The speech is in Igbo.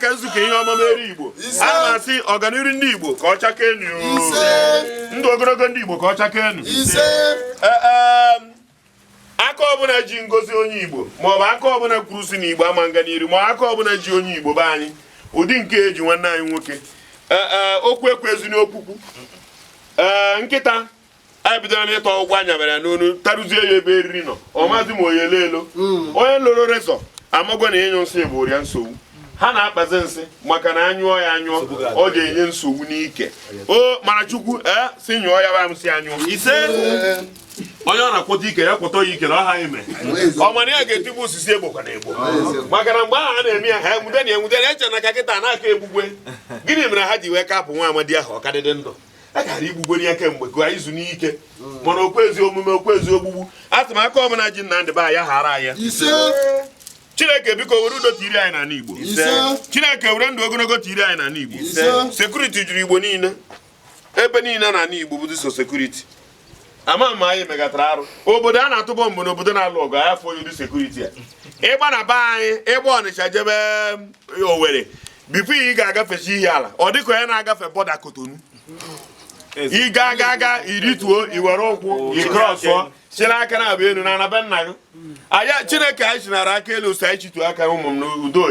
aka nzukọ ihe ọmụma eri Igbo a na-asị ọganiru ndị Igbo ka ọ chaka enu ndụ ogologo ndị Igbo ka ọ chaka enu aka ọbụla ji ngozi onye Igbo maọbụ aka ọbụla kwuru si na Igbo ama nga n'iru ma aka ọbụla ji onye Igbo be anyị ụdị nke eji nwanne anyị nwoke okwu ekwezi n'okwukwu nkịta anyị bidoro n'ịtọ ụgwọ anya mere ya n'onu tarụzie ya ebe eriri nọ ọ maazị ma onye elo onye lụrụ rezọ amagwa na ịnyụ nsị bụ ụrịa nsogbu ha na-akpazi nsị maka na anyụọ ya anyụọ ọ ga-enye nsogbu n'ike o mara Chukwu si nyụọ ya ba m si anyụọ ise onye ọ na-akwọta ike ya kwọtọ ya ike na ọha ime ọ mana ya ga-etigbu osisi egbokwa na egbo maka na mgbe ahụ a na-eme ya ha enwude na enwude na eche na ka kịta na-aka egbugwe gịnị mere ha ji wee kapụ nwa amadi ahụ ọkadịdị ndụ a gara igbugwe ya kemgbe ka izu n'ike mana okwezi omume okwezi ogbugbu atụmaka ọbụla ji Nnamdị ba ya ghara anya Chineke biko were udo tiri anyị n'ala Igbo Chineke were ndụ ogologo tiri anyị n'ala Igbo sekuriti juru Igbo niile ebe niile n'ala Igbo bụ so sekuriti ama ma anyị megatara arụ obodo a na-atụ bọmbụ n'obodo na-alụ ọgụ afọ ụdị sekuriti a ịgba na be anyị ịgba Ọnịcha jebe Owerri bifo ị ga-agafechi ihe ala ọ dịka onye na-agafe bọda Kotonu ị ga irituo iwere ụkwụ ikrọsụọ si n'aka na-abụ elu na anabe nna gị anya Chineke anyị chinara aka elu so anyị chitu aka ụmụ m n'udo dị